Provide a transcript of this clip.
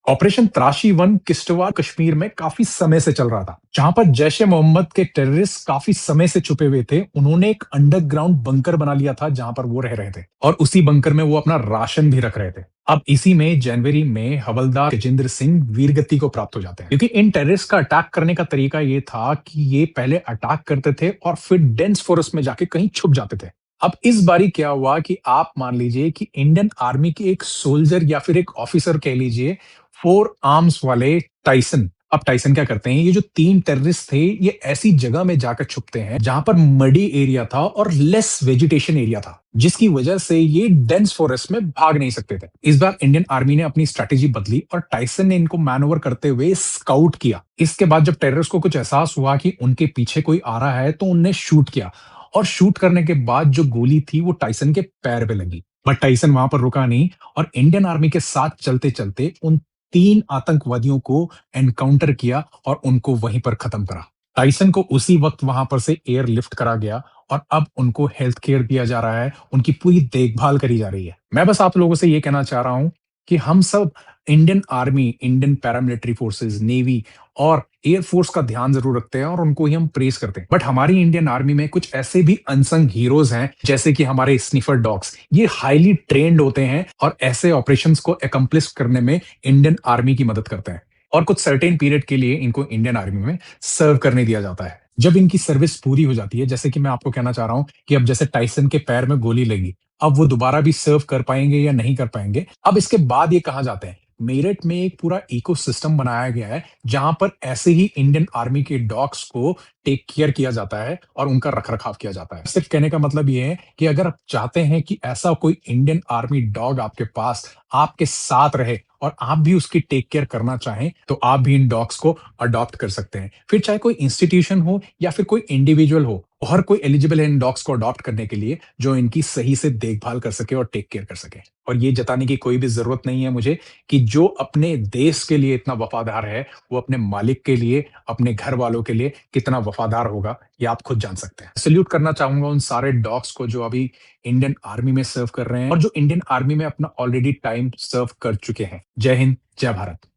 Operation त्राशी 1 Kishtwar Kashmir में काफी समय से चल रहा था, जहां पर जैश ए मोहम्मद के टेररिस्ट काफी समय से छुपे हुए थे। उन्होंने एक अंडरग्राउंड बंकर बना लिया था जहां पर वो रह रहे थे और उसी बंकर में वो अपना राशन भी रख रहे थे। अब इसी में जनवरी में हवलदार गजेंद्र सिंह वीरगति को प्राप्त हो जाते हैं, क्योंकि इन टेररिस्ट का अटैक करने का तरीका ये था कि ये पहले अटैक करते थे और फिर डेंस फॉरेस्ट में जाके कहीं छुप जाते थे। अब इस बारी क्या हुआ कि आप मान लीजिए कि इंडियन आर्मी के एक सोल्जर या फिर एक ऑफिसर कह लीजिए, फोर आर्म्स वाले टाइसन। अब टाइसन क्या करते हैं, ये जो तीन टेररिस्ट थे ये ऐसी जगह में जाकर छुपते हैं जहां पर मडी एरिया था और लेस वेजिटेशन एरिया था, जिसकी वजह से ये डेंस फॉरेस्ट में भाग नहीं सकते थे। इस बार इंडियन आर्मी ने अपनी स्ट्रेटेजी बदली और टाइसन ने इनको मैनोवर करते हुए स्काउट किया। इसके बाद जब टेररिस्ट को कुछ एहसास हुआ कि उनके पीछे कोई आ रहा है तो उनने शूट किया और शूट करने के बाद जो गोली थी वो टाइसन के पैर पे लगी। बट टाइसन वहां पर रुका नहीं और इंडियन आर्मी के साथ चलते चलते उन तीन आतंकवादियों को एनकाउंटर किया और उनको वहीं पर खत्म करा। टाइसन को उसी वक्त वहां पर से एयरलिफ्ट करा गया और अब उनको हेल्थ केयर दिया जा रहा है, उनकी पूरी देखभाल करी जा रही है। मैं बस आप लोगों से ये कहना चाह रहा हूं कि हम सब Indian army, Indian paramilitary forces, navy और एयरफोर्स का ध्यान जरूर रखते हैं और उनको ही हम प्रेज करते हैं। बट हमारी इंडियन आर्मी में कुछ ऐसे भी अनसंग हीरोज हैं, जैसे कि हमारे स्निफर डॉग्स। ये हाईली ट्रेन्ड होते हैं और ऐसे ऑपरेशंस को एकम्प्लिश करने में इंडियन आर्मी की मदद करते हैं और कुछ सर्टेन पीरियड के लिए इनको इंडियन आर्मी में सर्व करने दिया जाता है। जब इनकी सर्विस पूरी हो जाती है, जैसे कि मैं आपको कहना चाह रहा हूं कि अब जैसे टाइसन के पैर में गोली लगी, अब वो दोबारा भी सर्व कर पाएंगे या नहीं कर पाएंगे। अब इसके बाद ये कहा जाते हैं मेरठ में एक पूरा इकोसिस्टम बनाया गया है जहां पर ऐसे ही इंडियन आर्मी के डॉग्स को टेक केयर किया जाता है और उनका रखरखाव किया जाता है। सिर्फ कहने का मतलब ये है कि अगर आप चाहते हैं कि ऐसा कोई इंडियन आर्मी डॉग आपके पास आपके साथ रहे और आप भी उसकी टेक केयर करना चाहें, तो आप भी इन डॉग्स को अडॉप्ट कर सकते हैं। फिर चाहे कोई इंस्टीट्यूशन हो या फिर कोई इंडिविजुअल हो, हर कोई एलिजिबल है इन डॉग्स को अडॉप्ट करने के लिए, जो इनकी सही से देखभाल कर सके और टेक केयर कर सके। और ये जताने की कोई भी जरूरत नहीं है मुझे कि जो अपने देश के लिए इतना वफादार है, वो अपने मालिक के लिए, अपने घर वालों के लिए कितना वफादार होगा, ये आप खुद जान सकते हैं। सैल्यूट करना चाहूंगा उन सारे डॉग्स को जो अभी इंडियन आर्मी में सर्व कर रहे हैं और जो इंडियन आर्मी में अपना ऑलरेडी टाइम सर्व कर चुके हैं। जय हिंद, जय भारत।